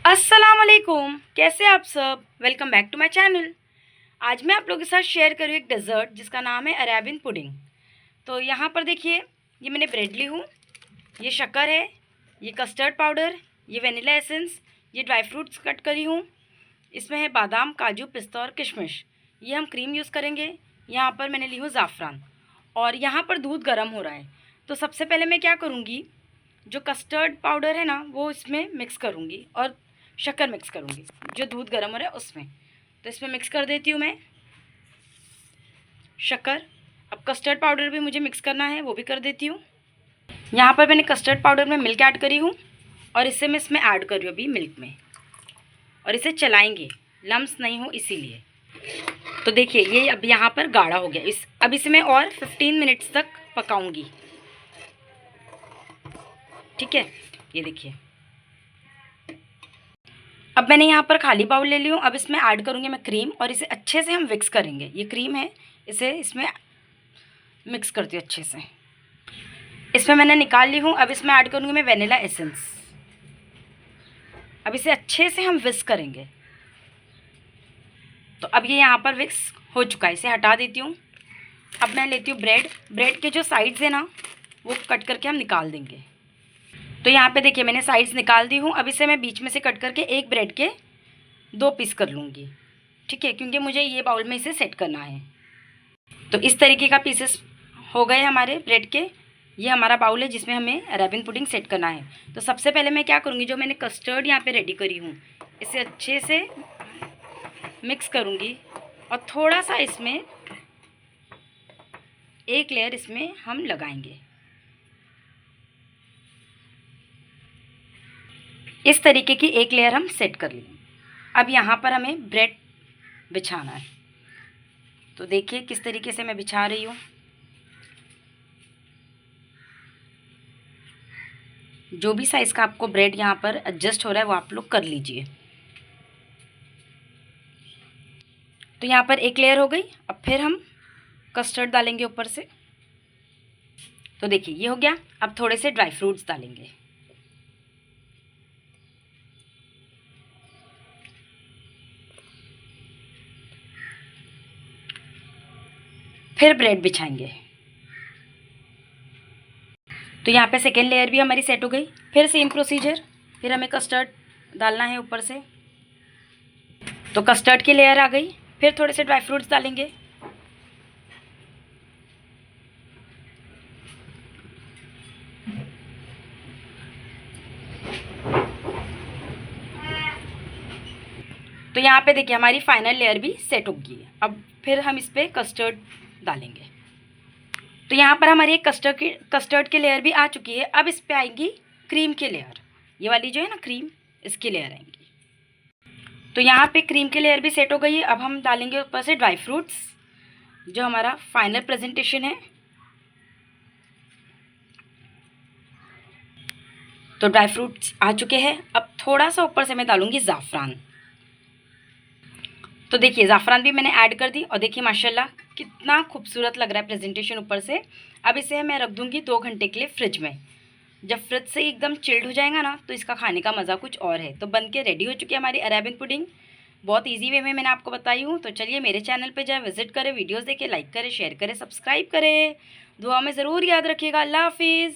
अस्सलाम वालेकुम, कैसे आप सब। Welcome back to my channel. आज मैं आप लोगों के साथ शेयर करूँ एक डेज़र्ट जिसका नाम है अरेबियन पुडिंग। तो यहाँ पर देखिए, ये मैंने ब्रेड ली हूँ, ये शक्कर है, ये कस्टर्ड पाउडर, ये वनीला एसेंस, ये ड्राई फ्रूट्स कट करी हूँ, इसमें है बादाम, काजू, पिस्ता और किशमिश। ये हम क्रीम यूज़ करेंगे। यहाँ पर मैंने ली हूँ ज़ाफ़रान और यहाँ पर दूध गर्म हो रहा है। तो सबसे पहले मैं क्या करूँगी, जो कस्टर्ड पाउडर है ना वो इसमें मिक्स करूँगी और शक्कर मिक्स करूँगी जो दूध गर्म हो रहा है उसमें। तो इसमें मिक्स कर देती हूँ मैं शक्कर। अब कस्टर्ड पाउडर भी मुझे मिक्स करना है, वो भी कर देती हूँ। यहाँ पर मैंने कस्टर्ड पाउडर में मिल्क ऐड करी हूँ और इसे मैं इसमें ऐड कर रही हूँ अभी मिल्क में, और इसे चलाएंगे लम्स नहीं हो इसीलिए। तो देखिए ये अब यहाँ पर गाढ़ा हो गया। अब इसे मैं और 15 मिनट्स तक पकाऊंगी। ठीक है, ये देखिए अब मैंने यहाँ पर खाली बाउल ले ली हूँ। अब इसमें ऐड करूँगी मैं क्रीम और इसे अच्छे से हम मिक्स करेंगे। ये क्रीम है, इसे इसमें मिक्स करती हूँ अच्छे से। इसमें मैंने निकाल ली हूँ। अब इसमें ऐड करूँगी मैं वनीला एसेंस। अब इसे अच्छे से हम विस्क करेंगे। तो अब ये यहाँ पर विक्स हो चुका है, इसे हटा देती हूँ। अब मैं लेती हूँ ब्रेड के जो साइड्स है ना वो कट करके हम निकाल देंगे। तो यहाँ पे देखिए मैंने साइड्स निकाल दी हूँ। अब इसे मैं बीच में से कट करके एक ब्रेड के 2 पीस कर लूँगी। ठीक है, क्योंकि मुझे ये बाउल में इसे सेट करना है। तो इस तरीके का पीसेस हो गए हमारे ब्रेड के। ये हमारा बाउल है जिसमें हमें अरेबियन पुडिंग सेट करना है। तो सबसे पहले मैं क्या करूँगी, जो मैंने कस्टर्ड यहाँ पे रेडी करी हूँ इसे अच्छे से मिक्स करूँगी और थोड़ा सा इसमें एक लेयर इसमें हम लगाएंगे। इस तरीके की एक लेयर हम सेट कर लेंगे। अब यहाँ पर हमें ब्रेड बिछाना है। तो देखिए किस तरीके से मैं बिछा रही हूँ। जो भी साइज़ का आपको ब्रेड यहाँ पर एडजस्ट हो रहा है वो आप लोग कर लीजिए। तो यहाँ पर एक लेयर हो गई। अब फिर हम कस्टर्ड डालेंगे ऊपर से। तो देखिए ये हो गया। अब थोड़े से ड्राई फ्रूट्स डालेंगे। फिर ब्रेड बिछाएंगे। तो यहाँ पे सेकेंड लेयर भी हमारी सेट हो गई। फिर सेम प्रोसीजर, फिर हमें कस्टर्ड डालना है ऊपर से। तो कस्टर्ड की लेयर आ गई। फिर थोड़े से ड्राई फ्रूट्स डालेंगे। तो यहाँ पे देखिए हमारी फाइनल लेयर भी सेट हो गई है। अब फिर हम इस पर कस्टर्ड डालेंगे। तो यहाँ पर हमारी एक कस्टर्ड की लेयर भी आ चुकी है। अब इस पर आएगी क्रीम की लेयर। ये वाली जो है ना क्रीम, इसकी लेयर आएंगी। तो यहाँ पे क्रीम की लेयर भी सेट हो गई है। अब हम डालेंगे ऊपर से ड्राई फ्रूट्स, जो हमारा फाइनल प्रेजेंटेशन है। तो ड्राई फ्रूट्स आ चुके हैं। अब थोड़ा सा ऊपर से मैं डालूंगी ज़ाफ़रान। तो देखिए ज़ाफ़रान भी मैंने ऐड कर दी और देखिए माशाल्लाह कितना खूबसूरत लग रहा है प्रेजेंटेशन ऊपर से। अब इसे मैं रख दूँगी 2 घंटे के लिए फ्रिज में। जब फ्रिज से एकदम चिल्ड हो जाएगा ना तो इसका खाने का मज़ा कुछ और है। तो बन के रेडी हो चुकी है हमारी अरेबियन पुडिंग। बहुत ईजी वे में मैंने आपको बताई हूँ। तो चलिए मेरे चैनल पे जाए, विजिट करें, वीडियोज़ देखें, लाइक करें, शेयर करें, सब्सक्राइब करें। दुआ में ज़रूर याद रखिएगा। अल्लाह हाफिज़।